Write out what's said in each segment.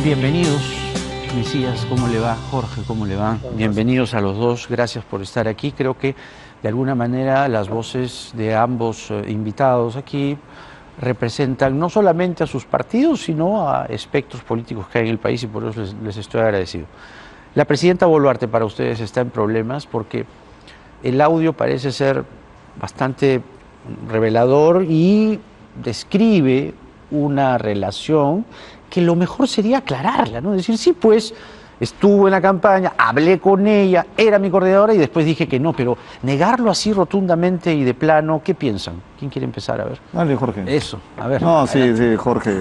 Bienvenidos, Mesías, ¿cómo le va? Jorge, ¿cómo le va? Bienvenidos a los dos, gracias por estar aquí. Creo que de alguna manera las voces de ambos invitados aquí representan no solamente a sus partidos, sino a espectros políticos que hay en el país y por eso les estoy agradecido. La presidenta Boluarte para ustedes está en problemas porque el audio parece ser bastante revelador y describe una relación que lo mejor sería aclararla, ¿no? Decir, sí, pues, estuvo en la campaña, hablé con ella, era mi coordinadora y después dije que no, pero negarlo así rotundamente y de plano, ¿qué piensan? ¿Quién quiere empezar? A ver. Dale, Jorge. Eso, a ver. No, sí, Jorge.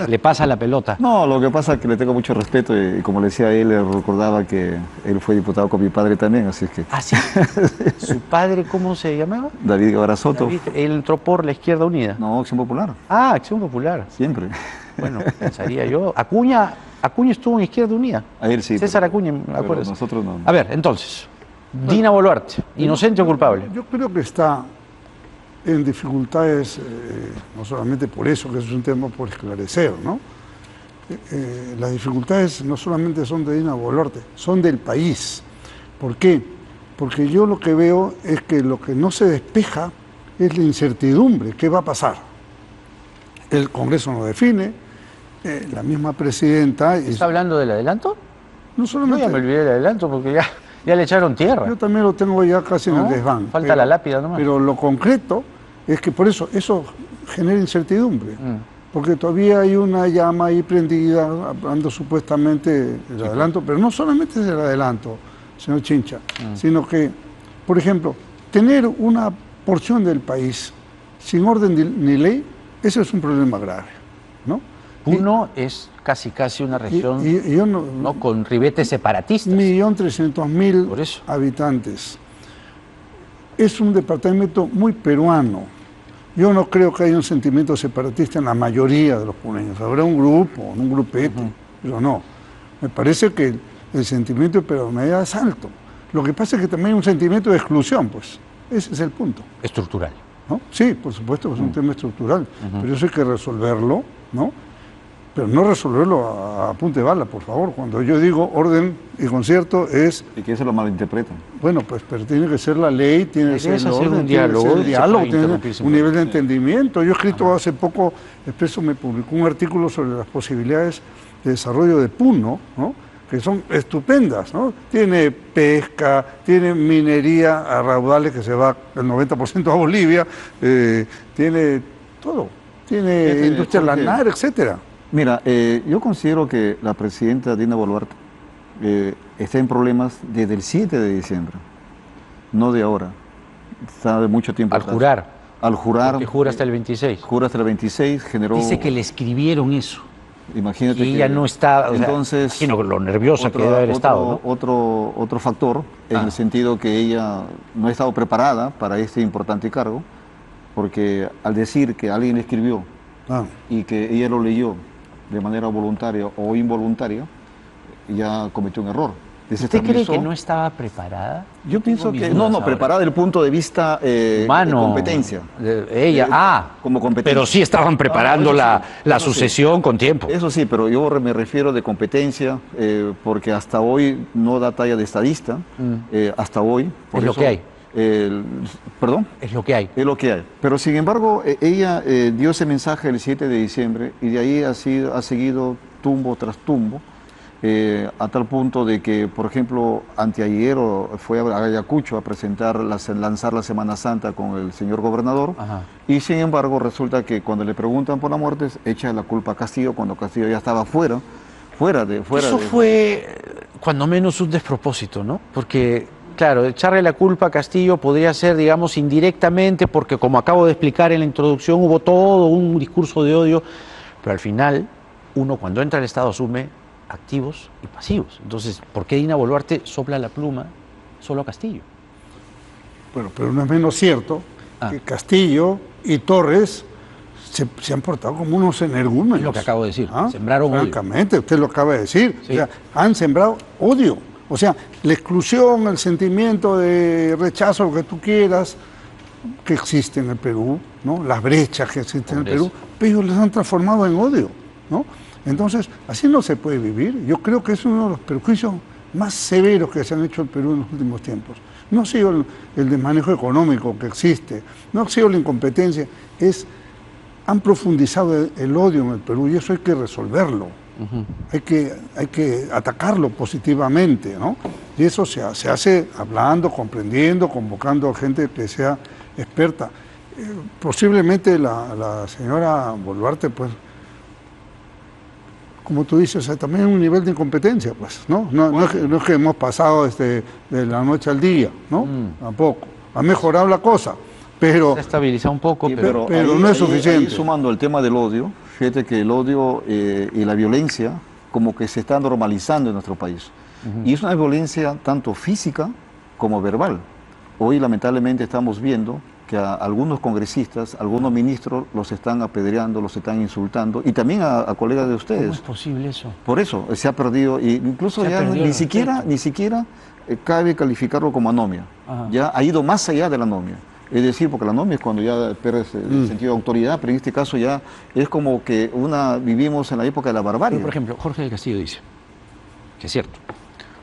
Le pasa la pelota. No, lo que pasa es que le tengo mucho respeto y como le decía a él, le recordaba que él fue diputado con mi padre también, así es que... ¿Ah, sí? ¿Su padre cómo se llamaba? David Guevara Soto. David, él entró por la Izquierda Unida. No, Acción Popular. Ah, Acción Popular. Siempre. Bueno, pensaría yo. Acuña estuvo en Izquierda Unida. A él sí. César Acuña, ¿me pero acuerdas? nosotros no. A ver, entonces, Dina Boluarte, ¿inocente o culpable? Yo creo que está en dificultades, no solamente por eso, que es un tema por esclarecer, ¿no? Las dificultades no solamente son de Dina Boluarte, son del país. ¿Por qué? Porque yo lo que veo es que lo que no se despeja es la incertidumbre. ¿Qué va a pasar? El Congreso no define, la misma presidenta... ¿Está hablando del adelanto? No solamente... No, ya me olvidé del adelanto porque ya le echaron tierra. Yo también lo tengo ya casi en el desván. Falta la lápida nomás. Pero lo concreto es que por eso genera incertidumbre. Porque todavía hay una llama ahí prendida, hablando supuestamente del adelanto, pero no solamente es el adelanto, señor Chincha, sino que, por ejemplo, tener una porción del país sin orden ni ley, eso es un problema grave, ¿no? Puno es casi una región yo no con ribetes separatistas. 1.300.000 habitantes. Es un departamento muy peruano. Yo no creo que haya un sentimiento separatista en la mayoría de los puneños. Habrá un grupo, un grupete, pero no. Me parece que el sentimiento de peruanidad es alto. Lo que pasa es que también hay un sentimiento de exclusión, pues. Ese es el punto. Estructural. ¿No? Sí, por supuesto que es un tema estructural, pero eso hay que resolverlo, ¿no? Pero no resolverlo a punta de bala, por favor. Cuando yo digo orden y concierto es... Y que eso lo malinterpretan. Bueno, pues pero tiene que ser la ley, tiene que ser el orden, un diálogo, tiene un nivel de entendimiento. Yo he escrito hace poco, Expreso me publicó un artículo sobre las posibilidades de desarrollo de Puno, ¿no? Que son estupendas, ¿no? Tiene pesca, tiene minería a raudales que se va el 90% a Bolivia, tiene todo, tiene industria lanar, etcétera. Mira, yo considero que la presidenta Dina Boluarte está en problemas desde el 7 de diciembre, no de ahora, está de mucho tiempo Al atrás. jurar. Al jurar. Porque jura hasta el 26. Jura hasta el 26, generó... Dice que le escribieron eso. Imagínate y ella que no está, entonces, sino lo nerviosa que debe haber estado, ¿no? Otro factor, en el sentido que ella no ha estado preparada para este importante cargo, porque al decir que alguien le escribió y que ella lo leyó de manera voluntaria o involuntaria, ya cometió un error. ¿Usted cree que no estaba preparada? Yo pienso que no, preparada desde el punto de vista humano, de competencia. Ella, como competencia. Pero sí estaban preparando la sucesión con tiempo. Eso sí, pero yo me refiero de competencia, porque hasta hoy no da talla de estadista, hasta hoy. Es lo que hay. ¿Perdón? Es lo que hay. Es lo que hay. Pero sin embargo, ella dio ese mensaje el 7 de diciembre y de ahí ha seguido tumbo tras tumbo. A tal punto de que, por ejemplo, anteayer fue a Ayacucho a lanzar la Semana Santa con el señor gobernador, y sin embargo resulta que cuando le preguntan por la muerte, echa la culpa a Castillo cuando Castillo ya estaba fuera. Eso fue cuando menos un despropósito, ¿no? Porque, claro, echarle la culpa a Castillo podría ser, digamos, indirectamente, porque como acabo de explicar en la introducción, hubo todo un discurso de odio, pero al final, uno cuando entra al Estado asume activos y pasivos. Entonces, ¿por qué Dina Boluarte sopla la pluma solo a Castillo? Bueno, pero no es menos cierto que Castillo y Torres se han portado como unos energúmenos. Es lo que acabo de decir. Sembraron francamente, odio. usted lo acaba de decir. Sí. O sea, han sembrado odio. O sea, la exclusión, el sentimiento de rechazo, lo que tú quieras, que existe en el Perú, ¿no? Las brechas que existen en el Perú, pero ellos les han transformado en odio, ¿no? Entonces, así no se puede vivir. Yo creo que es uno de los perjuicios más severos que se han hecho al Perú en los últimos tiempos. No ha sido el desmanejo económico que existe, no ha sido la incompetencia, han profundizado el odio en el Perú y eso hay que resolverlo. Hay que atacarlo positivamente, ¿no? Y eso se hace hablando, comprendiendo, convocando a gente que sea experta. Posiblemente la señora Boluarte, pues, como tú dices, también un nivel de incompetencia, pues, ¿no? No es que hemos pasado de la noche al día, ¿no? Tampoco. Ha mejorado la cosa, pero... Se ha estabilizado un poco, pero no es suficiente. Ahí, sumando el tema del odio, fíjate que el odio y la violencia como que se está normalizando en nuestro país. Y es una violencia tanto física como verbal. Hoy lamentablemente estamos viendo que a algunos congresistas, algunos ministros los están apedreando, los están insultando, y también a colegas de ustedes. ¿Cómo es posible eso? Por eso, se ha perdido, y incluso ya ni siquiera cabe calificarlo como anomia. Ya ha ido más allá de la anomia. Es decir, porque la anomia es cuando ya pierdes el sentido de autoridad, pero en este caso ya es como que vivimos en la época de la barbarie. Pero, por ejemplo, Jorge del Castillo dice, que es cierto,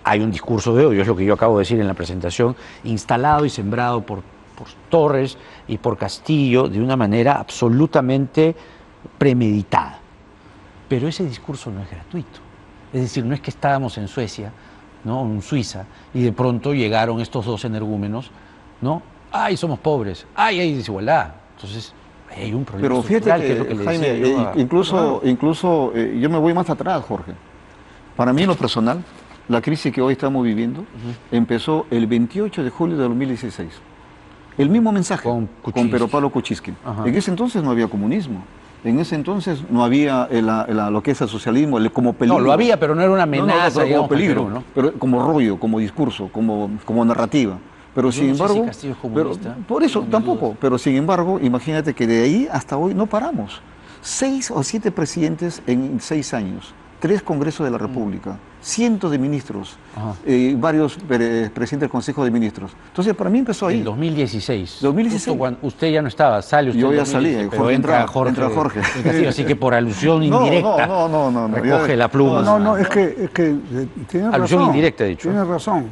hay un discurso de odio, es lo que yo acabo de decir en la presentación, instalado y sembrado por Torres y por Castillo de una manera absolutamente premeditada. Pero ese discurso no es gratuito. Es decir, no es que estábamos en Suecia, ¿no? En Suiza, y de pronto llegaron estos dos energúmenos, ¿no? ¡Ay, somos pobres! ¡Ay, hay desigualdad! Entonces, hay un problema. Pero fíjate que es lo que le Jaime, decía yo incluso yo me voy más atrás, Jorge. Para mí, en lo personal, la crisis que hoy estamos viviendo empezó el 28 de julio de 2016. El mismo mensaje con Pedro Pablo Kuczynski. En ese entonces no había comunismo. En ese entonces no había lo que es el socialismo como peligro. No, lo había, pero no era una amenaza, pero como peligro, Perú, ¿no? pero como rollo, como discurso, como narrativa. Pero sin embargo, sé si Castillo es comunista, por eso tampoco, pero sin embargo, imagínate que de ahí hasta hoy no paramos. 6 o 7 presidentes en 6 años, 3 congresos de la República, cientos de ministros, varios presidentes del Consejo de Ministros. Entonces, para mí empezó ahí. En 2016. 2016. Cuando usted ya no estaba, sale usted. Yo ya salí, pero entra Jorge. Castillo, así que por alusión indirecta. No. Recoge la pluma. No, es que tiene razón. Alusión indirecta, he dicho. Tiene razón.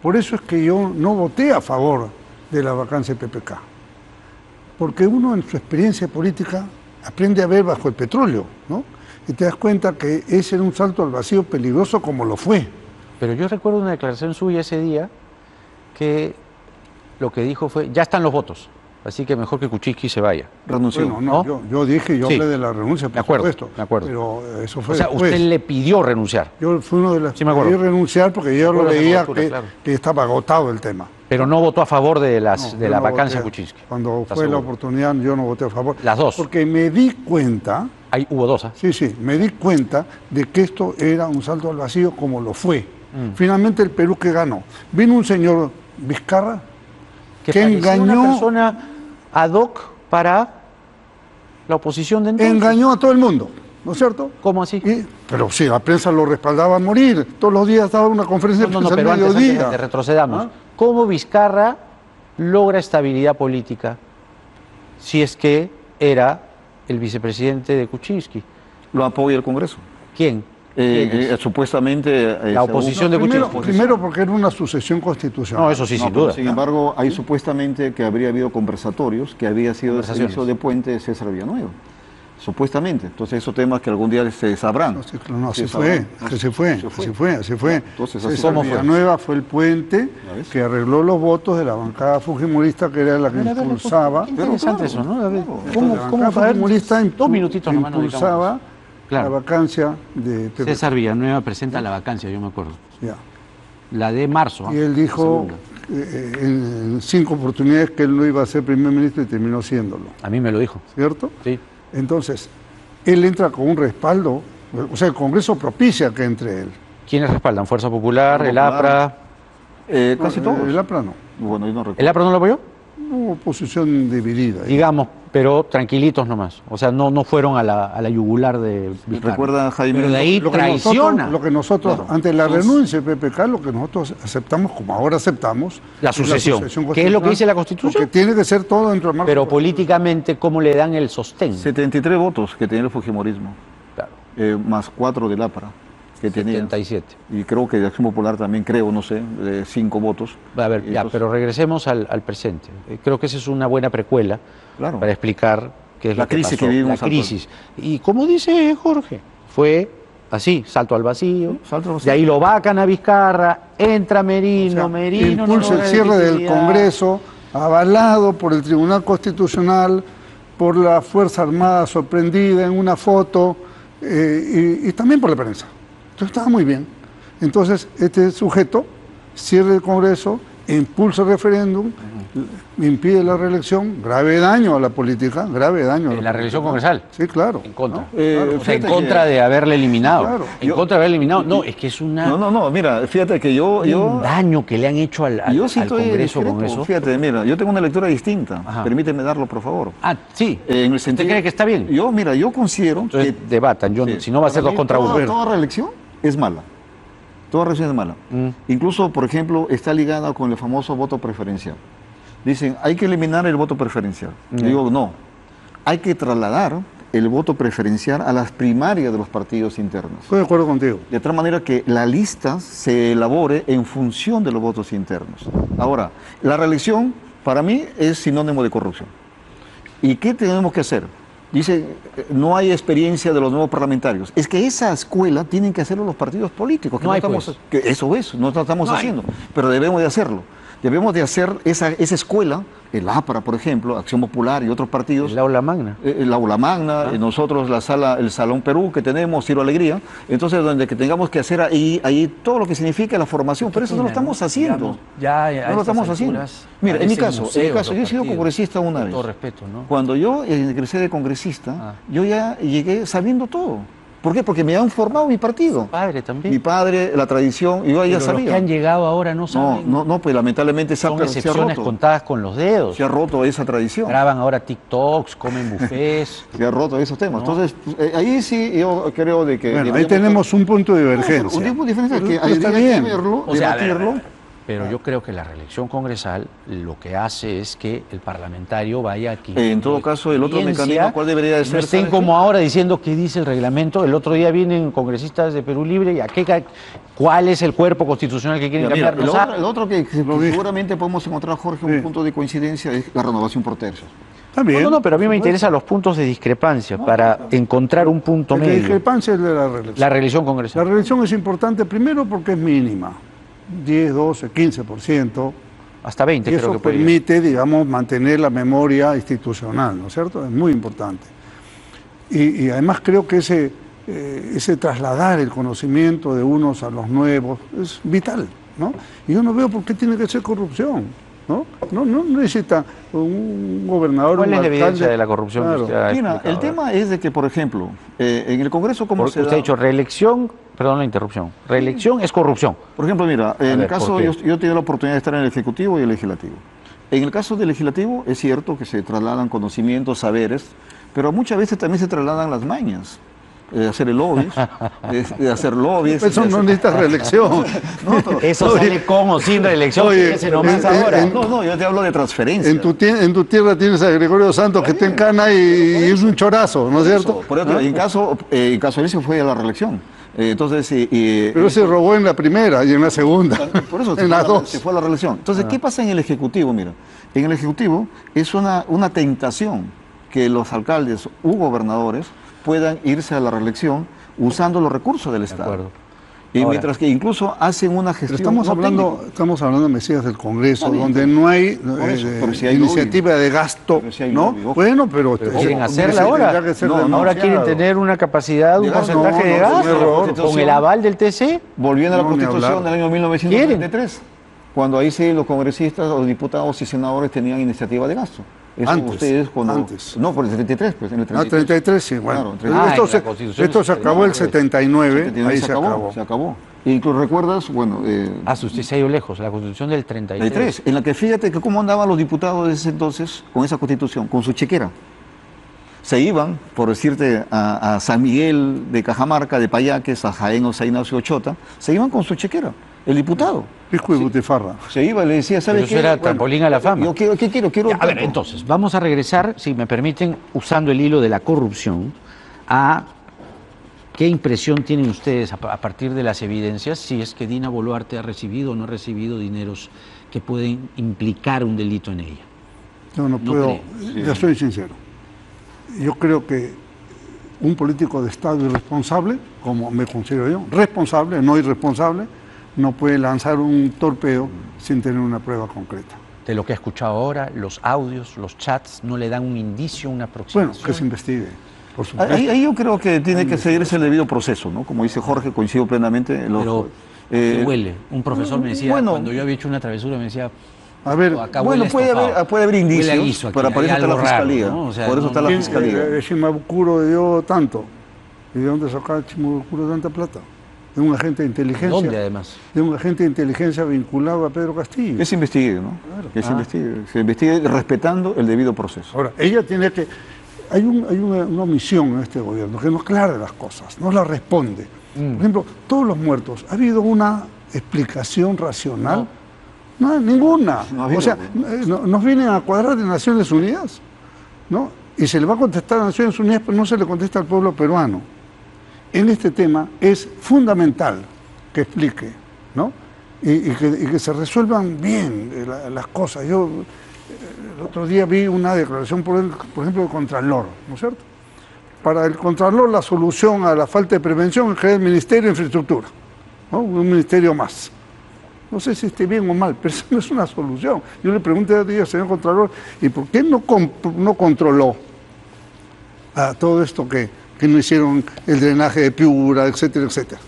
Por eso es que yo no voté a favor de la vacancia de PPK. Porque uno en su experiencia política aprende a ver bajo el petróleo, ¿no? Y te das cuenta que ese era un salto al vacío peligroso como lo fue. Pero yo recuerdo una declaración suya ese día que lo que dijo fue, ya están los votos, así que mejor que Kuczynski se vaya. Renunció. Bueno, no, yo dije, yo hablé de la renuncia, por supuesto. Me acuerdo. Pero eso fue o sea, después. usted le pidió renunciar. Yo fui uno de los que pedí renunciar porque yo lo veía claro. que estaba agotado el tema. Pero no votó a favor de la vacancia de Kuczynski. Cuando fue la oportunidad yo no voté a favor. Las dos. Porque me di cuenta... Hubo dos, ¿eh? Sí, me di cuenta de que esto era un salto al vacío como lo fue. Finalmente el Perú que ganó. Vino un señor Vizcarra que engañó... una persona ad hoc para la oposición de entonces. Engañó a todo el mundo, ¿no es cierto? ¿Cómo así? Pero sí, la prensa lo respaldaba a morir. Todos los días daba una conferencia de prensa pero al mediodía. antes retrocedamos. ¿Cómo Vizcarra logra estabilidad política si es que era el vicepresidente de Kuczynski? Lo apoya el Congreso. ¿Quién? Supuestamente... la oposición de Kuczynski. Primero porque era una sucesión constitucional. No, eso sí, sin duda. Sin embargo, hay supuestamente que habría habido conversatorios, que había sido el servicio de puente de César Villanueva. Supuestamente. Entonces, esos temas que algún día se sabrán. Se fue. Entonces, César Villanueva fue el puente que arregló los votos de la bancada fujimorista, que era la que impulsaba. Qué interesante eso, ¿no? ¿Cómo fujimorista 2 minutitos nomás impulsaba la vacancia de PPK? César Villanueva presenta la vacancia, yo me acuerdo. Ya. La de marzo. Y él dijo en 5 oportunidades que él no iba a ser primer ministro y terminó siéndolo. A mí me lo dijo. ¿Cierto? Sí. Entonces, él entra con un respaldo, o sea, el Congreso propicia que entre él. ¿Quiénes respaldan? ¿Fuerza Popular, el APRA? Casi todos. El APRA no. Bueno, yo no recuerdo. ¿El APRA no lo apoyó? Hubo oposición dividida. Digamos, pero tranquilitos nomás. O sea, no fueron a la yugular de Vizcarra. Recuerda, Jaime, pero de ahí traiciona. Lo que nosotros, ante la renuncia del PPK, lo que nosotros aceptamos, como ahora aceptamos, la sucesión. ¿Qué es lo que dice la Constitución? Porque tiene que ser todo dentro del marco. Pero políticamente, ¿cómo le dan el sostén? 73 votos que tenía el fujimorismo. Claro. más 4 del APRA, que tenía. 77. Y creo que de Acción Popular también, creo, no sé, de 5 votos. A ver, ya, Entonces, pero regresemos al presente. Creo que esa es una buena precuela claro. para explicar qué es La lo que crisis pasó. que vivimos La crisis. Y como dice Jorge, fue así, salto al vacío. Salto al vacío. De ahí lo vacan a Vizcarra, entra Merino, O sea, Merino impulsa no el logra cierre del legitimidad. Congreso, avalado por el Tribunal Constitucional, por la Fuerza Armada sorprendida en una foto y también por la prensa. Entonces estaba muy bien. Entonces este sujeto cierra el Congreso, impulsa el referéndum, impide la reelección, grave daño a la política, grave daño. La reelección congresal. Sí, claro. En contra. ¿no? Claro. O sea, en Fíjate contra que- de haberle eliminado. Claro. En contra de haberle eliminado. No, es que es una, No, mira, fíjate que un daño que le han hecho al yo sí al estoy Congreso discreto. con eso. Fíjate, mira, yo tengo una lectura distinta. Ajá. Permíteme darlo, por favor. Ah, sí. En el sentido, ¿Usted cree que está bien? Yo considero Entonces que debatan. Yo, sí, si no va a ser para 2 mí contra 1. toda reelección es mala. Toda reelección es mala. Incluso, por ejemplo, está ligada con el famoso voto preferencial. Dicen, hay que eliminar el voto preferencial. Yo digo, no. Hay que trasladar el voto preferencial a las primarias de los partidos internos. Estoy de acuerdo contigo. De tal manera que la lista se elabore en función de los votos internos. Ahora, la reelección para mí es sinónimo de corrupción. ¿Y qué tenemos que hacer? Dice, no hay experiencia de los nuevos parlamentarios. Es que esa escuela tienen que hacerlo los partidos políticos. Que No hay, estamos, pues. que eso es, no lo estamos No hay. haciendo, pero debemos de hacerlo. Debemos de hacer esa escuela, el APRA, por ejemplo, Acción Popular y otros partidos, El aula magna. el aula magna, nosotros el Salón Perú que tenemos, Ciro Alegría, entonces donde que tengamos que hacer ahí todo lo que significa la formación, pero eso no lo estamos haciendo. Ya, No lo estamos haciendo. Mira, en mi caso, yo he sido congresista una Con vez. todo respeto, ¿no? Cuando yo ingresé de congresista, yo ya llegué sabiendo todo. ¿Por qué? Porque me han formado mi partido. Padre también. Mi padre, la tradición, yo ya Pero los que sabía. han llegado ahora no saben. No, pues lamentablemente Son se ha excepciones roto. contadas con los dedos. Se ha roto esa tradición. Graban ahora TikToks, comen buffets. Se ha roto esos temas. Entonces, ahí sí yo creo de que... Bueno, ahí deberíamos- tenemos un punto de No, divergencia. un tipo de diferencia que Pero está habría que bien. verlo, O sea, a ver, debatirlo. Pero yo creo que la reelección congresal lo que hace es que el parlamentario vaya aquí. En todo caso, el otro mecanismo, ¿cuál debería de ser? No estén ¿Sabes como qué? ahora diciendo qué dice el reglamento. El otro día vienen congresistas de Perú Libre y ¿cuál es el cuerpo constitucional que quieren Mira, cambiar? No saben. el otro que Lo dije. seguramente podemos encontrar, Jorge, un punto de coincidencia es la renovación por tercios. También. No, pero a mí me interesan los puntos de discrepancia para encontrar un punto La medio. discrepancia es de la reelección. La reelección La congresal. reelección es importante primero porque es mínima, 10, 12, 15%, Hasta 20 y creo eso que puede llegar. permite, digamos, mantener la memoria institucional, ¿no es cierto? Es muy importante. Y además creo que ese trasladar el conocimiento de unos a los nuevos es vital, ¿no? Y yo no veo por qué tiene que ser corrupción, ¿no? No necesita un gobernador, ¿Cuál un es la evidencia alcalde. de la corrupción que Claro. usted ha Mira, explicado? el tema es de que, por ejemplo, en el Congreso, como Porque usted ha dicho reelección, perdón la interrupción, reelección es corrupción. Por ejemplo, mira, en ver, el caso, ¿por qué? yo he tenido la oportunidad de estar en el Ejecutivo y el Legislativo. En el caso del Legislativo es cierto que se trasladan conocimientos, saberes, pero muchas veces también se trasladan las mañas. Hacer el lobbies, de hacer lobbies. Eso no necesita reelección. Eso Oye, sale con o sin reelección, oye, fíjese nomás ahora. No, yo te hablo de transferencia. En tu tierra tienes a Gregorio Santos que está en cana y es un chorazo, ¿no es cierto? Por eso, en caso de eso fue a la reelección. Entonces, Pero se robó en la primera y en la segunda, por eso en las dos. se fue a la reelección. Entonces, ¿qué pasa en el Ejecutivo? Mira, en el Ejecutivo es una tentación que los alcaldes u gobernadores puedan irse a la reelección usando los recursos del Estado. acuerdo. Y Ahora, mientras que incluso hacen una Pero gestión. no técnica. estamos hablando, Mesías, del Congreso, Está bien, donde pero- no hay eso, pero si hay iniciativa de gasto, Pero si hay ¿no? lobby, ojo. Bueno, pero quieren eso hacerla tendría ahora. que ser No, denunciado. Ahora quieren tener una capacidad, un De gasto, porcentaje de no, no, es un gasto error. con el aval del TC. Volviendo a la No, ni Constitución hablar. del año 1933, cuando ahí sí los congresistas, los diputados y senadores tenían iniciativa de gasto. Eso Antes, ustedes cuando... antes. No, por el 33, pues en el 33. 33, sí, bueno. Claro, Ah, esto en se, la Constitución esto se acabó el 79, 79 ahí se acabó. Se acabó. E incluso recuerdas, bueno, Si usted se ha ido lejos, la Constitución del 33. 33, en la que fíjate que cómo andaban los diputados de ese entonces con esa Constitución, con su chequera. Se iban, por decirte, a San Miguel de Cajamarca, de Payaques, a Jaén o San Ignacio Ochota, se iban con su chequera, el diputado. Pisco y butifarra. Se iba y le decía, ¿sabes Pero qué? eso era trampolín a la fama. Yo quiero, ¿qué quiero? Quiero Ya, a ver, tanto. entonces, vamos a regresar, si me permiten, usando el hilo de la corrupción, a ¿Qué impresión tienen ustedes a partir de las evidencias si es que Dina Boluarte ha recibido o no ha recibido dineros que pueden implicar un delito en ella? No puedo, ya soy sincero. Yo creo que un político de Estado irresponsable, como me considero yo, responsable, no irresponsable, no puede lanzar un torpedo sin tener una prueba concreta. De lo que ha escuchado ahora, los audios, los chats, ¿no le dan un indicio, una aproximación? Bueno, que se investigue, por supuesto. Ahí yo creo que tiene que seguirse el debido proceso, ¿no? Como dice Jorge, coincido plenamente. Pero ¿qué huele? Un profesor me decía, bueno, cuando yo había hecho una travesura, me decía, a ver, acá bueno, huele puede haber indicios, pero por eso está la fiscalía. ¿no? O sea, por eso está la fiscalía. Shimabukuro dio tanto. ¿Y de dónde sacaba Shimabukuro tanta plata? De un agente de inteligencia. ¿Dónde además? De un agente de inteligencia vinculado a Pedro Castillo. Que se investigue, ¿no? Claro. Que se investigue respetando el debido proceso. Ahora, ella tiene que... Hay una omisión en este gobierno que no aclara las cosas, no las responde. Por ejemplo, todos los muertos, ¿ha habido una explicación racional? No, ninguna. No ha habido. O sea, nos vienen a cuadrar de Naciones Unidas, ¿no? Y se le va a contestar a Naciones Unidas, pero no se le contesta al pueblo peruano. En este tema es fundamental que explique, ¿no? Y que se resuelvan bien las cosas. Yo el otro día vi una declaración, por ejemplo, del Contralor, ¿no es cierto? Para el Contralor la solución a la falta de prevención es crear el Ministerio de Infraestructura, ¿no? Un ministerio más. No sé si esté bien o mal, pero eso no es una solución. Yo le pregunté a ti, señor Contralor, ¿y por qué no controló a todo esto que no hicieron el drenaje de Piura, etcétera, etcétera?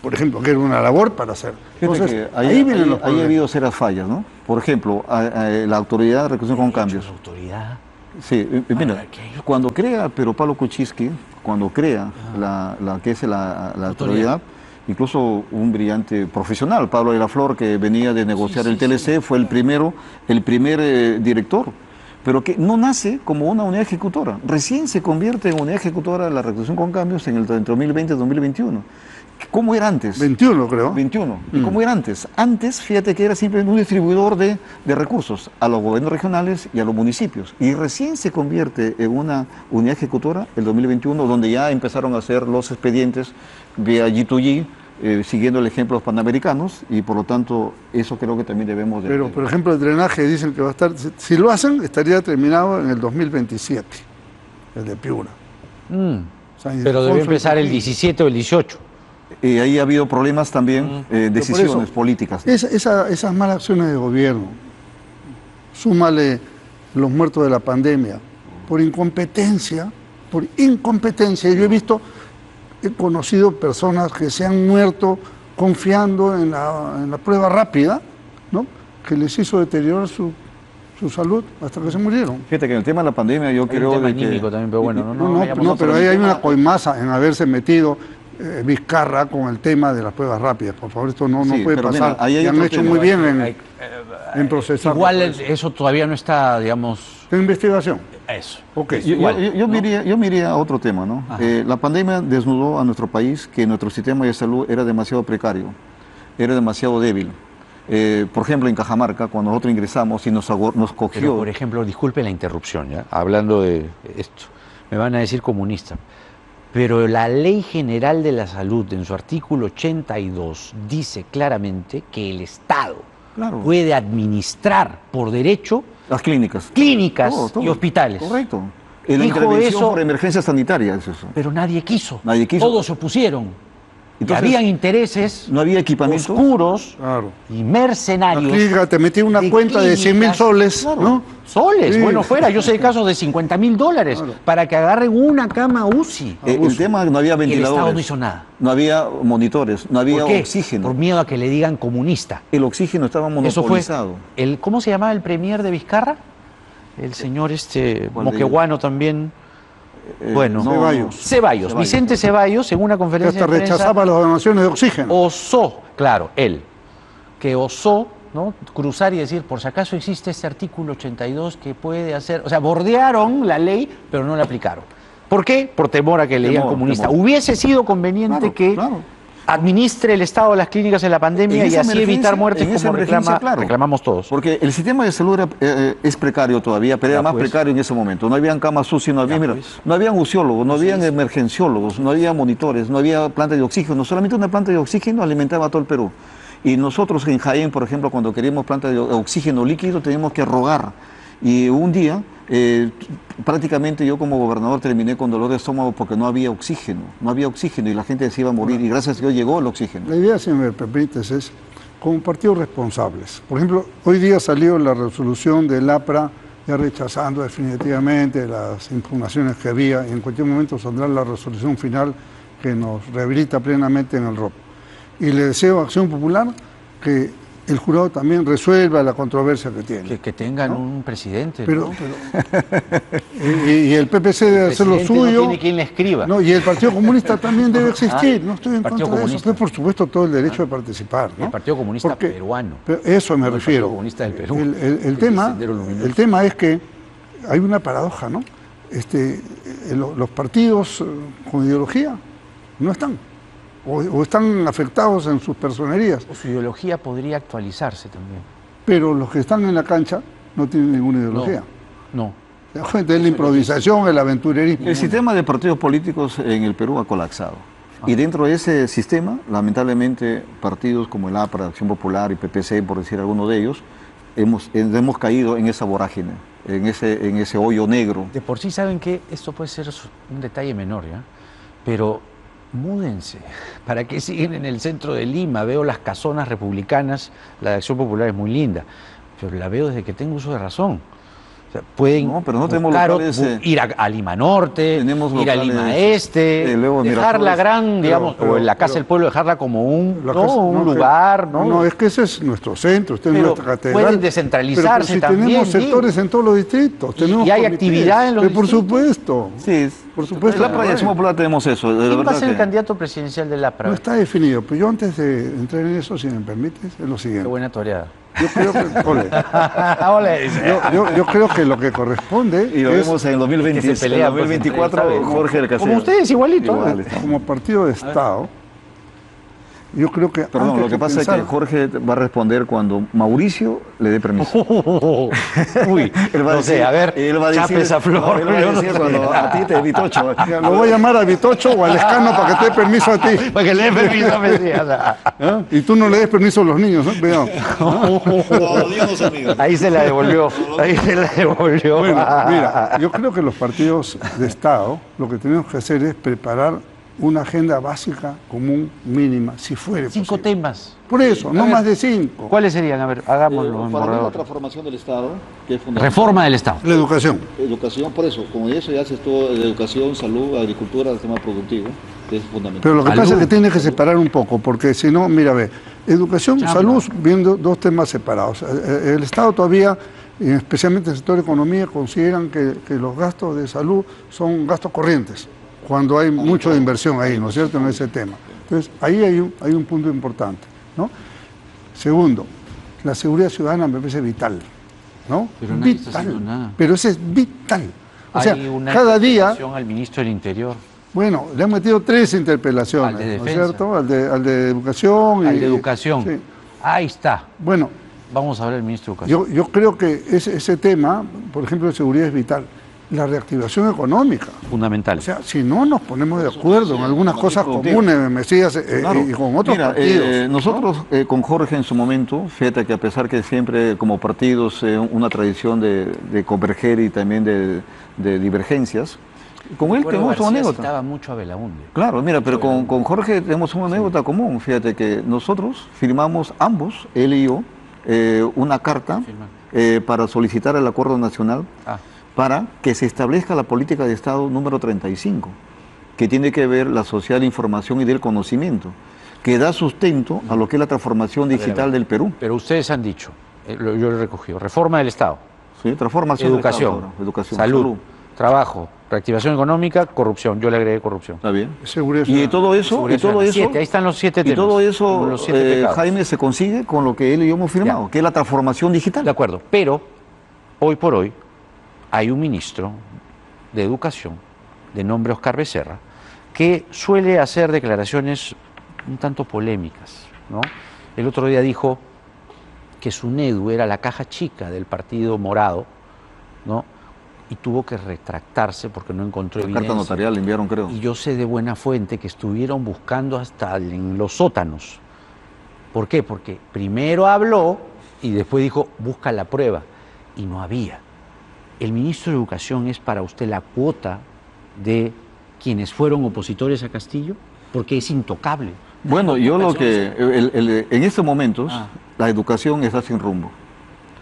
Por ejemplo, que era una labor para hacer. Entonces, ahí vienen los problemas. Ahí ha habido serias fallas, ¿no? Por ejemplo, la autoridad de reclusión con cambios. ¿Autoridad? Sí, mira, cuando crea Pedro Pablo Kuczynski, cuando crea la autoridad, incluso un brillante profesional, Pablo de la Flor, que venía de negociar el TLC, fue el primer director, pero que no nace como una unidad ejecutora. Recién se convierte en unidad ejecutora de la reclusión con cambios entre 2020 y 2021. ¿Cómo era antes? 21, creo. 21. ¿Y cómo era antes? Antes, fíjate que era simplemente un distribuidor de recursos a los gobiernos regionales y a los municipios. Y recién se convierte en una unidad ejecutora el 2021, donde ya empezaron a hacer los expedientes vía G2G, siguiendo el ejemplo de los panamericanos, y por lo tanto, eso creo que también debemos de... Pero, por ejemplo, el drenaje dicen que va a estar... Si lo hacen, estaría terminado en el 2027, el de Piura. Pero debe empezar el 17 o el 18. Y ahí ha habido problemas también, decisiones políticas. Esas malas acciones de gobierno, súmale los muertos de la pandemia, por incompetencia, yo he conocido personas que se han muerto confiando en la prueba rápida, ¿no? Que les hizo deteriorar su salud hasta que se murieron. Fíjate que en el tema de la pandemia yo creo... un tema anímico también, pero bueno, no, pero ahí hay una coimaza en haberse metido Vizcarra con el tema de las pruebas rápidas. Por favor, esto no puede pasar. Mira, y han hecho muy bien en procesar. Igual eso todavía no está, digamos... En investigación. Eso. Okay. Yo me iría a otro tema, ¿no? La pandemia desnudó a nuestro país que nuestro sistema de salud era demasiado precario, era demasiado débil. Por ejemplo, en Cajamarca, cuando nosotros ingresamos y nos cogió... Pero, por ejemplo, disculpe la interrupción, ¿ya? Hablando de esto, me van a decir comunista, pero la Ley General de la Salud, en su artículo 82, dice claramente que el Estado puede administrar por derecho las clínicas y hospitales. Correcto. La intervención por emergencia sanitaria es eso. Pero nadie quiso. Todos se opusieron. Entonces, habían intereses no había equipamiento oscuros y mercenarios. La clínica te metía una cuenta de 100.000 soles, ¿no? Soles, bueno, fuera. Yo sé de casos de $50.000 para que agarren una cama UCI. El tema no había ventiladores. Y el Estado no hizo nada. No había monitores, no había oxígeno. Por miedo a que le digan comunista. El oxígeno estaba monopolizado. Eso fue ¿cómo se llamaba el premier de Vizcarra? El señor Moqueguano también. Ceballos, Vicente Ceballos, en una conferencia de prensa, rechazaba las donaciones de oxígeno. Osó, que osó, ¿no?, cruzar y decir, por si acaso existe este artículo 82 que puede hacer... O sea, bordearon la ley, pero no la aplicaron. ¿Por qué? Por temor a que le digan comunista. Hubiese sido conveniente que administre el estado de las clínicas en la pandemia y así evitar muertes como reclamamos todos. Porque el sistema de salud es precario todavía, pero era más precario en ese momento. No habían camas UCI, no habían usiólogos, no habían emergenciólogos, no había monitores, no había planta de oxígeno. Solamente una planta de oxígeno alimentaba a todo el Perú. Y nosotros en Jaén, por ejemplo, cuando queríamos planta de oxígeno líquido, teníamos que rogar. Y un día, prácticamente yo como gobernador terminé con dolor de estómago porque no había oxígeno y la gente se iba a morir. Y gracias a Dios llegó el oxígeno. La idea, si me permites, es como partidos responsables. Por ejemplo, hoy día salió la resolución del APRA ya rechazando definitivamente las impugnaciones que había y en cualquier momento saldrá la resolución final que nos rehabilita plenamente en el ROP. Y le deseo a Acción Popular que el jurado también resuelva la controversia que tiene. Que tengan, ¿no?, un presidente. Pero y el PPC debe hacer lo suyo. No tiene quien le escriba. No, y el Partido Comunista también debe existir. No estoy en contra de eso. Pero por supuesto todo el derecho de participar, ¿no? El Partido Comunista peruano. Pero eso me refiero. El Partido Comunista del Perú. El tema es que hay una paradoja, ¿no? Los partidos con ideología no están. O están afectados en sus personerías. Su ideología podría actualizarse también. Pero los que están en la cancha no tienen ninguna ideología. No. La gente es la improvisación, el aventurerismo. El sistema de partidos políticos en el Perú ha colapsado. Y dentro de ese sistema, lamentablemente, partidos como el APRA, Acción Popular y PPC, por decir alguno de ellos, hemos caído en esa vorágine, en ese hoyo negro. De por sí saben que esto puede ser un detalle menor, ¿ya? Pero múdense. ¿Para qué siguen en el centro de Lima? Veo las casonas republicanas, la de Acción Popular es muy linda, pero la veo desde que tengo uso de razón. O sea, pueden ir a Lima Norte, ir a Lima Este, dejarla gran, digamos, o en la Casa del Pueblo, dejarla como un lugar. No, es que ese es nuestro centro, es nuestra catedral. Pueden descentralizarse también. Tenemos sectores en todos los distritos. Y hay actividad en los distritos. Por supuesto. Sí, por supuesto. En la Acción Popular tenemos eso. ¿Quién va a ser el candidato presidencial del APRA? No está definido, pero yo antes de entrar en eso, si me permites, es lo siguiente. Qué buena toreada. Yo creo que, yo creo que lo que corresponde y lo vemos en el 2024, Jorge del Casero. Como ustedes, igualito. Como partido de Estado, yo creo que... Perdón, lo que pasa es que Jorge va a responder cuando Mauricio le dé permiso. Uy, él va a decir, a ver, chape esa flor. Él va a decir cuando a ti te Vitocho. Lo voy a llamar a Vitocho o al Escano para que te dé permiso a ti. Para que le dé permiso a Mesías. Y tú no le des permiso a los niños, ¿no? Cuidado. Ahí se la devolvió. Bueno, mira, yo creo que los partidos de Estado lo que tenemos que hacer es preparar una agenda básica, común, mínima, si fuera posible. 5 temas. Por eso, no más de 5. ¿Cuáles serían? A ver, hagámoslo en para borrador. la transformación del Estado, que es fundamental. Reforma del Estado. La educación. Educación, por eso, como eso ya haces todo, educación, salud, agricultura, el tema productivo, que es fundamental. Pero lo que pasa es que tienes que separar un poco, porque si no, mira, ve, educación, salud, viendo dos temas separados. El Estado todavía, especialmente el sector de economía, consideran que los gastos de salud son gastos corrientes, cuando hay mucho de inversión ahí, ¿no es cierto?, en ese tema. Entonces, ahí hay un punto importante, ¿no? Segundo, la seguridad ciudadana me parece vital, ¿no? Pero nadie está haciendo nada. Pero eso es vital. O sea, hay una cada día... al ministro del Interior. Bueno, le han metido 3 interpelaciones, Al de ¿no es defensa. cierto? Al de educación. Al de educación. Sí. Ahí está. Bueno, vamos a ver el ministro de Educación. yo creo que ese tema, por ejemplo, de seguridad es vital. La reactivación económica. Fundamental. O sea, si no nos ponemos de acuerdo en algunas cosas comunes, Mesías, y con otros partidos. Nosotros con Jorge en su momento, fíjate que a pesar que siempre como partidos una tradición de converger y también de divergencias, con él tenemos una anécdota. Citaba mucho a Belaunde. Claro, mira, pero con Jorge tenemos una anécdota común. Fíjate que nosotros firmamos ambos, él y yo, una carta para solicitar el acuerdo nacional para que se establezca la política de Estado número 35, que tiene que ver la social información y del conocimiento, que da sustento a lo que es la transformación digital del Perú. Pero ustedes han dicho, yo lo he recogido, reforma del Estado. Sí, transformación educación, del Estado, educación, salud, trabajo, reactivación económica, corrupción. Yo le agregué corrupción. Está bien. Seguridad y todo eso, ahí están los 7 temas. Y todo eso, Jaime, se consigue con lo que él y yo hemos firmado, que es la transformación digital. De acuerdo, pero hoy por hoy hay un ministro de Educación, de nombre Oscar Becerra, que suele hacer declaraciones un tanto polémicas, ¿no? El otro día dijo que SUNEDU era la caja chica del Partido Morado, ¿no? Y tuvo que retractarse porque no encontró La evidencia. carta notarial le enviaron, creo. Y yo sé de buena fuente que estuvieron buscando hasta en los sótanos. ¿Por qué? Porque primero habló y después dijo, busca la prueba. Y no había. ¿El ministro de Educación es para usted la cuota de quienes fueron opositores a Castillo? Porque es intocable. Bueno, yo lo que... en estos momentos, Ah. la educación está sin rumbo.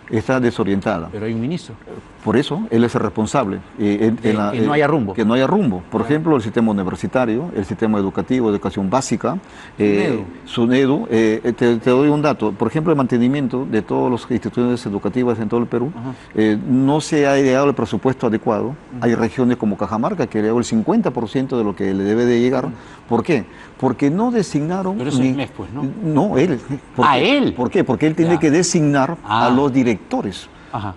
Está desorientada. Pero hay un ministro. Por eso, él es el responsable. Que no haya rumbo. Que no haya rumbo. Por ejemplo, el sistema universitario, el sistema educativo, educación básica, SUNEDU. Te doy un dato. Por ejemplo, el mantenimiento de todas las instituciones educativas en todo el Perú, no se ha ideado el presupuesto adecuado. Hay regiones como Cajamarca que le dio el 50% de lo que le debe de llegar. ¿Por qué? Porque no designaron... Pero eso es MES, pues, ¿no? No, él. ¿Él? ¿Por qué? Porque él tiene Ya. que designar a los directores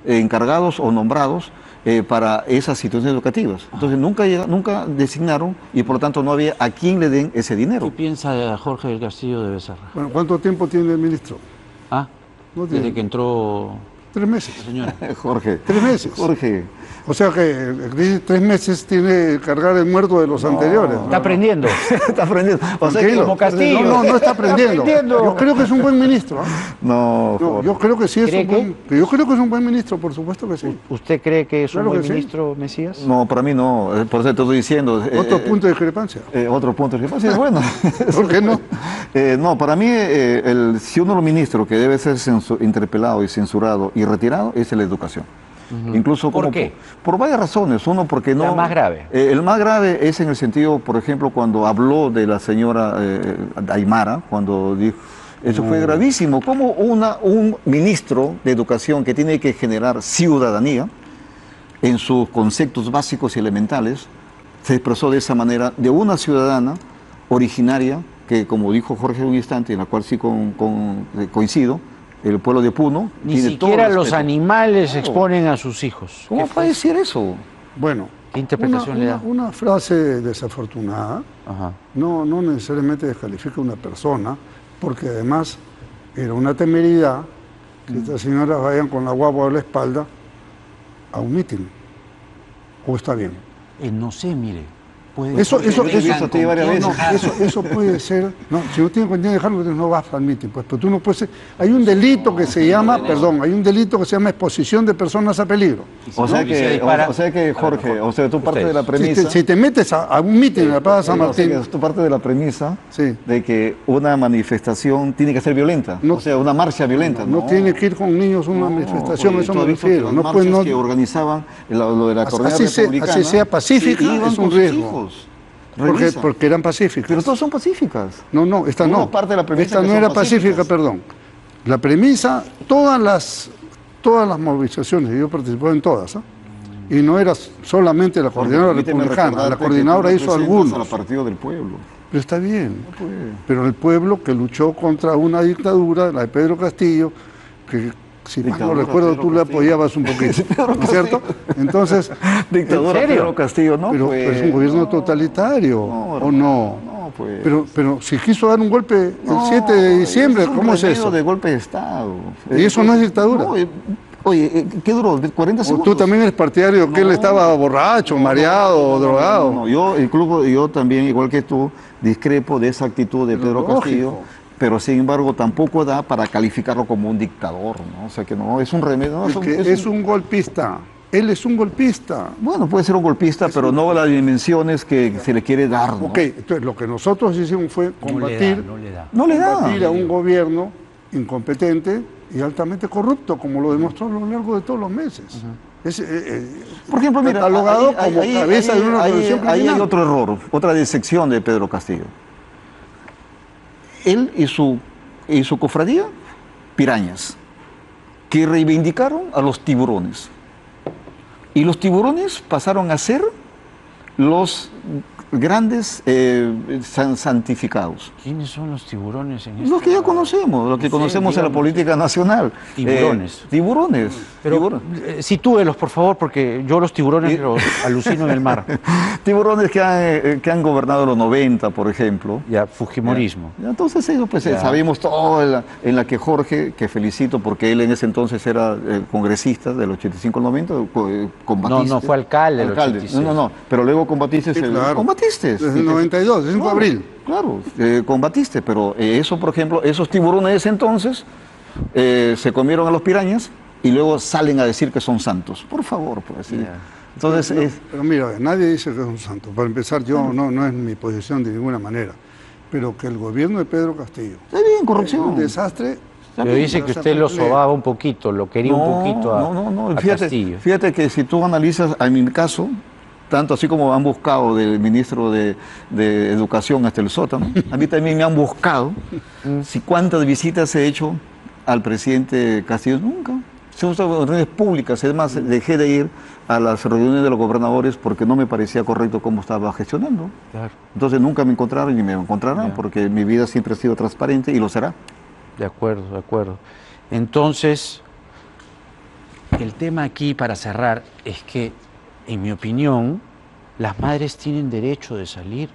encargados o nombrados para esas instituciones educativas. Entonces nunca designaron y por lo tanto no había a quién le den ese dinero. ¿Qué piensa Jorge del Castillo de Becerra? Bueno, ¿cuánto tiempo tiene el ministro? ¿Ah? No tiene. Desde que entró 3 meses. la señora. Jorge. 3 meses. Jorge. O sea que 3 meses tiene que cargar el muerto de los anteriores. Está aprendiendo. Está aprendiendo. O sea que Tranquilo. como Castillo. No está aprendiendo. aprendiendo. Yo creo que es un buen ministro. ¿Ah? No, No, Jorge. yo creo que sí es ¿Cree un buen... Yo creo que es un buen ministro, por supuesto que sí. ¿Usted cree que es un Claro buen que sí. ministro, Mesías? No, para mí no. Por eso te estoy diciendo. Otro punto de discrepancia. Otro punto de discrepancia. Bueno. ¿Por qué no? No, para mí, si uno de los ministros que debe ser interpelado y censurado y retirado es la educación. Incluso ¿Por como qué? Por varias razones. Uno, porque no... La más grave. El más grave es en el sentido, por ejemplo, cuando habló de la señora Aymara, cuando dijo... Eso fue gravísimo. Como un ministro de educación que tiene que generar ciudadanía en sus conceptos básicos y elementales, se expresó de esa manera de una ciudadana originaria que, como dijo Jorge un instante, en la cual sí coincido, el pueblo de Puno Ni tiene todo siquiera el los respeto. animales Claro. exponen a sus hijos. ¿Cómo puede decir eso? Bueno, ¿Qué interpretación le da? una frase desafortunada Ajá. no necesariamente descalifica a una persona, porque además era una temeridad que estas señoras vayan con la guagua a la espalda a un mitin. ¿O está bien? No sé, mire. Puede Eso varias veces. eso puede ser. No, si no tienes cuenta de dejarlo, no vas al mitin. Pues, pero tú no puedes ser. Hay un delito que se llama, hay un delito que se llama exposición de personas a peligro. O sea que, Jorge, tú partes de la Si premisa... si te metes a un mitin en la Plaza San o sea Martín, que tú partes de la premisa Sí. de que una manifestación tiene que ser violenta. No. O sea, una marcha violenta. no tiene que ir con niños a una manifestación, Oye, eso tú me has visto que refiero. las No, pues, marchas no, que organizaban lo de la coordenada así republicana, sea pacífica, iban es con un sus riesgo. hijos. porque, Revisa. porque eran pacíficas. Pero todas son pacíficas. No, esta Uno no. parte de la premisa Esta que no son era pacífica, pacíficas. perdón. La premisa, todas las movilizaciones, yo participé en todas, ¿ah? Y no era solamente la coordinadora Permíteme republicana, la recordarte que coordinadora tú hizo representas algunos. al Partido del Pueblo. Pero está bien. Pues, Pero el pueblo que luchó contra una dictadura, la de Pedro Castillo, que si mal no Dictadura, recuerdo Pedro tú le Castillo. apoyabas un poquito, ¿no es cierto? Entonces, Dictadura ¿en serio? Pedro Castillo, ¿no? Pero pues, es un gobierno no, totalitario, ¿o no? No, pues. Pero si quiso dar un golpe el 7 de diciembre, ¿cómo es eso? De golpe de Estado. ¿Y eso no es dictadura? No, oye, ¿qué duró? ¿40 ¿O segundos? tú también eres partidario que él estaba borracho, mareado, drogado? No, yo también, igual que tú, discrepo de esa actitud de Pedro Lógico. Castillo, pero sin embargo tampoco da para calificarlo como un dictador, ¿no? O sea que no, es un remedio. No, Es un golpista. Él es un golpista. Bueno, puede ser un golpista, pero no las dimensiones que se le quiere dar, ¿no? Ok, entonces lo que nosotros hicimos fue combatir, No le da. combatir a un gobierno incompetente y altamente corrupto, como lo demostró a lo largo de todos los meses. Por ejemplo, mira, catalogado como cabeza de una organización ahí hay criminal. otro error, otra decepción de Pedro Castillo. Él y su cofradía, pirañas, que reivindicaron a los tiburones. Y los tiburones pasaron a ser los grandes santificados. ¿Quiénes son los tiburones en Los que ya conocemos, los que conocemos en la política nacional. Tiburones. Tiburones. Pero sitúelos, por favor, porque yo los tiburones los alucino en el mar. Tiburones que han gobernado los 90, por ejemplo. Ya, fujimorismo. Entonces ellos, pues sabemos todo en la que Jorge, que felicito porque él en ese entonces era congresista del 85 al 90, combatiste. No, fue alcalde del 86. No, pero luego combatiste. Sí, claro. Combatiste. Desde el 92, 5 de abril. Claro, combatiste, pero eso, por ejemplo, esos tiburones de ese entonces se comieron a los pirañas y luego salen a decir que son santos. Por favor, pues. Entonces, pero mira, nadie dice que son santos. Para empezar, yo no es mi posición de ninguna manera. Pero que el gobierno de Pedro Castillo está bien, corrupción. Es un desastre. Pero dice que usted lo sobaba un poquito, lo quería un poquito a Castillo. Fíjate que si tú analizas, en mi caso, tanto así como han buscado del ministro de Educación hasta el sótano, a mí también me han buscado si cuántas visitas he hecho al presidente Castillo. Nunca. Se usan reuniones públicas, es más, dejé de ir a las reuniones de los gobernadores porque no me parecía correcto cómo estaba gestionando. Claro. Entonces nunca me encontraron ni me encontrarán porque mi vida siempre ha sido transparente y lo será. De acuerdo, de acuerdo. Entonces, el tema aquí para cerrar es que, en mi opinión, las madres tienen derecho de salir.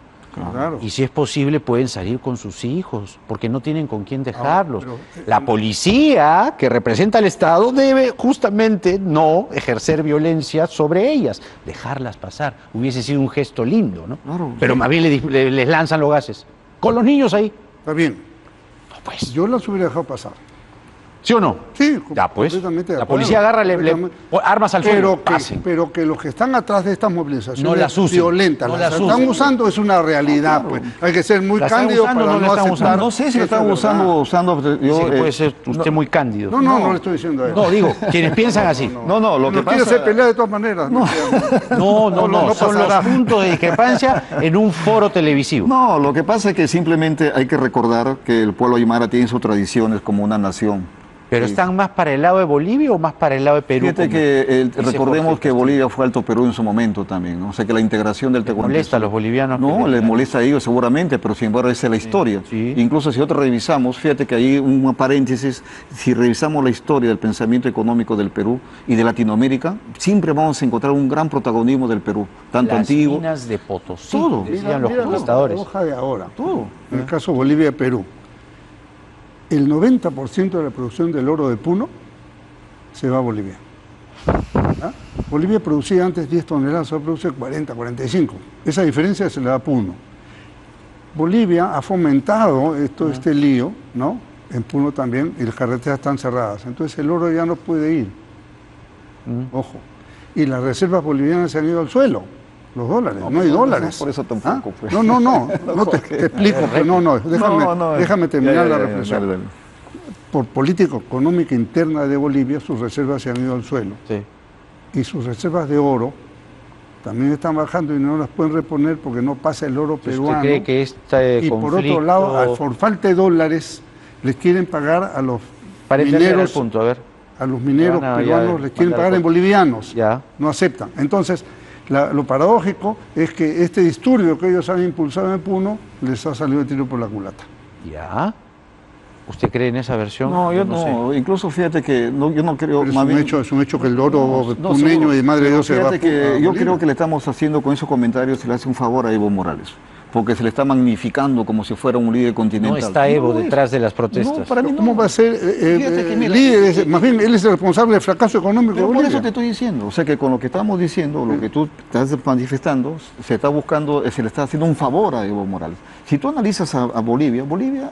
Claro. Y si es posible pueden salir con sus hijos, porque no tienen con quién dejarlos. La policía, que representa al Estado, debe justamente no ejercer violencia sobre ellas, dejarlas pasar. Hubiese sido un gesto lindo, ¿no? Claro, pero más bien les lanzan los gases. Con los niños ahí. Está bien. No, pues. Yo las hubiera dejado pasar. ¿Sí o no? Sí, ya, pues. completamente de la acuerdo. policía agarra, armas al suelo, pero que los que están atrás de estas movilizaciones no las usen, violentas, no las las están usen. usando es una realidad. Pues. Hay que ser muy cándido para no aceptar. No sé si lo están usando. Sí, puede ser usted muy cándido. No le estoy diciendo a él. No, digo, quienes piensan así. No, lo que pasa... quiere hacer pelea de todas maneras. No, son los puntos de discrepancia en un foro televisivo. No, lo que pasa es que simplemente hay que recordar que el pueblo aymara tiene sus tradiciones como una nación. ¿Pero están más para el lado de Bolivia o más para el lado de Perú? Fíjate que recordemos que Bolivia fue Alto Perú en su momento también, ¿no? O sea que la integración del Tehuantepec... ¿Les molesta a los bolivianos? No, les molesta a ellos seguramente, pero sin embargo esa es la historia. Sí. Incluso si nosotros revisamos, fíjate que hay un paréntesis, si revisamos la historia del pensamiento económico del Perú y de Latinoamérica, siempre vamos a encontrar un gran protagonismo del Perú, tanto las antiguo... Las minas de Potosí, todo. decían los conquistadores. La hoja de ahora. Todo. En el caso Bolivia y Perú. El 90% de la producción del oro de Puno se va a Bolivia. ¿Ah? Bolivia producía antes 10 toneladas, ahora produce 40, 45. Esa diferencia se le da a Puno. Bolivia ha fomentado este lío, ¿no? En Puno también, y las carreteras están cerradas. Entonces el oro ya no puede ir. Ojo. Y las reservas bolivianas se han ido al suelo. Los dólares, no hay dólares. Por eso tampoco. Pues. No, te explico, pero déjame terminar la reflexión. Dale. Por política económica interna de Bolivia, sus reservas se han ido al suelo. Sí. Y sus reservas de oro también están bajando y no las pueden reponer porque no pasa el oro peruano. ¿Usted cree que este y por otro lado, por falta de dólares, les quieren pagar a los mineros, punto, a ver. A los mineros peruanos les quieren pagar en bolivianos. Ya. No aceptan. Entonces, lo paradójico es que este disturbio que ellos han impulsado en Puno les ha salido el tiro por la culata. ¿Ya? ¿Usted cree en esa versión? No, yo no. sé. Incluso fíjate que yo no creo... Pero es un hecho que el oro puneño y Madre de Dios se va a yo creo que le estamos haciendo con esos comentarios, se le hace un favor a Evo Morales. Porque se le está magnificando como si fuera un líder continental. No está Evo detrás de las protestas. No, para mí no. ¿Cómo va a ser líder? Más bien, él es el responsable del fracaso económico de Bolivia. Por eso te estoy diciendo. O sea que con lo que estamos diciendo, lo que tú estás manifestando, se está buscando, se le está haciendo un favor a Evo Morales. Si tú analizas a Bolivia,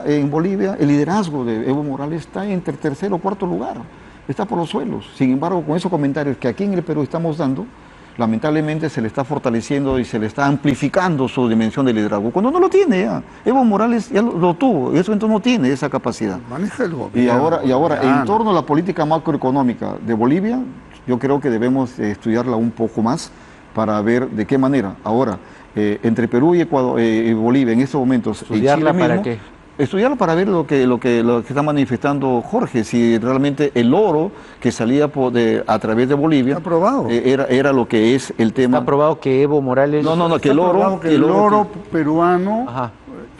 en Bolivia el liderazgo de Evo Morales está entre tercer o cuarto lugar. Está por los suelos. Sin embargo, con esos comentarios que aquí en el Perú estamos dando, lamentablemente se le está fortaleciendo y se le está amplificando su dimensión de liderazgo, cuando no lo tiene ya. Evo Morales ya lo tuvo, y eso entonces no tiene esa capacidad. Maneja el gobierno. Y ahora en torno a la política macroeconómica de Bolivia, yo creo que debemos estudiarla un poco más para ver de qué manera. Ahora, entre Perú y Ecuador, Bolivia en estos momentos, ¿Estudiarla para qué? Estudiarlo para ver lo que está manifestando Jorge, si realmente el oro que salía a través de Bolivia Está probado. Era lo que es el tema. Está probado que Evo Morales... No, que Está el oro, probado que el oro peruano Ajá.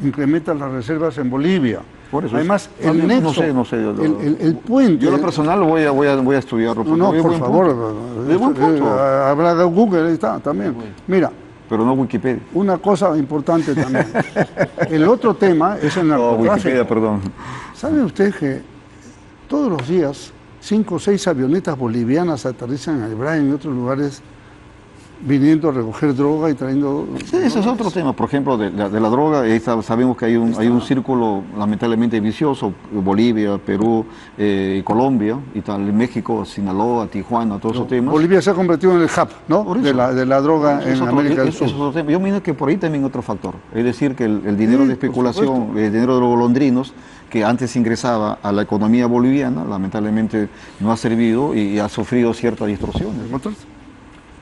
incrementa las reservas en Bolivia. Por eso Además, no, el nexo, no sé, el puente... Yo lo personal voy a estudiarlo. No, porque es por buen favor, punto. Es buen punto. habrá Google, ahí está, también. Mira, Pero no Wikipedia. una cosa importante también. El otro tema es el No, narcotráfico. Wikipedia, perdón. ¿Sabe usted que todos los días 5 o 6 avionetas bolivianas aterrizan en el Brain y en otros lugares viniendo a recoger droga y trayendo... Sí, ese es otro tema, por ejemplo, de la droga. Ahí sabemos que hay un círculo lamentablemente vicioso, Bolivia, Perú y Colombia, y tal, México, Sinaloa, Tijuana, todos esos temas. Bolivia se ha convertido en el hub, ¿no? Por eso. De la droga Eso es en otro- América del eso Sur. es otro tema. Yo miro que por ahí también otro factor, es decir, que el dinero Sí, de por especulación, supuesto. el dinero de los golondrinos, que antes ingresaba a la economía boliviana, lamentablemente no ha servido y ha sufrido ciertas distorsiones.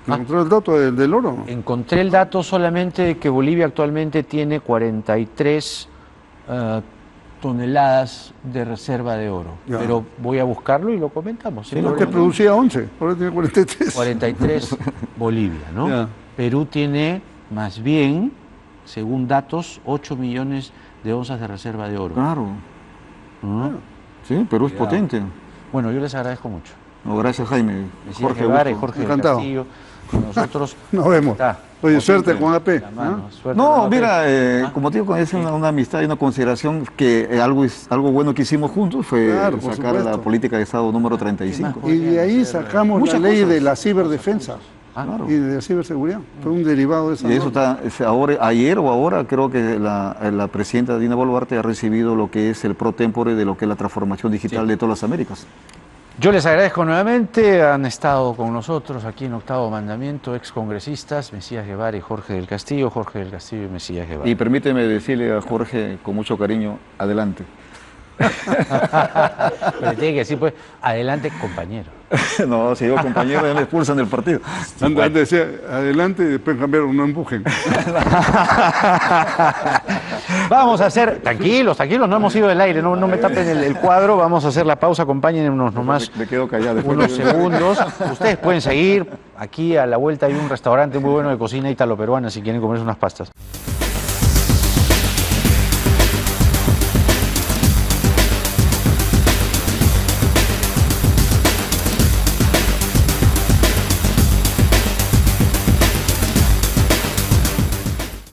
¿Encontró el dato del oro? Encontré el dato solamente de que Bolivia actualmente tiene 43 toneladas de reserva de oro. Ya. Pero voy a buscarlo y lo comentamos. sin Porque problema. producía 11, ahora tiene 43. 43 Bolivia, ¿no? Ya. Perú tiene más bien, según datos, 8 millones de onzas de reserva de oro. Claro, ¿no? sí, Perú es Cuidado. potente. Bueno, yo les agradezco mucho. No, gracias, Jaime. Mesías Guevara y gusto. Jorge del Encantado. Castillo, con nosotros. Nos vemos. Está. Oye, Como suerte siempre, con AP. la mano, ¿ah? suerte con No, AP. mira, ¿Ah? como te digo, es una amistad y una consideración que algo bueno que hicimos juntos fue Claro, por sacar la supuesto. política de Estado número 35. Y de ahí sacamos Muchas la ley cosas. de la ciberdefensa Claro. y de la ciberseguridad. Fue un derivado de esa Y eso norma. está, ayer o ahora creo que la presidenta Dina Boluarte ha recibido lo que es el pro tempore de lo que es la transformación digital de todas las Américas. Yo les agradezco nuevamente, han estado con nosotros aquí en Octavo Mandamiento, excongresistas, Mesías Guevara y Jorge del Castillo y Mesías Guevara. Y permíteme decirle a Jorge con mucho cariño, adelante. Pero tiene que decir, pues, adelante, compañero. No, si yo compañero ya me expulsan del partido. Antes decía, adelante y después cambiaron, no empujen. Vamos a hacer, tranquilos, no hemos ido del aire, no me tapen el cuadro, vamos a hacer la pausa, acompáñennos nomás Me quedo callado. Después unos segundos. Ustedes pueden seguir, aquí a la vuelta hay un restaurante muy bueno de cocina ítalo-peruana si quieren comerse unas pastas.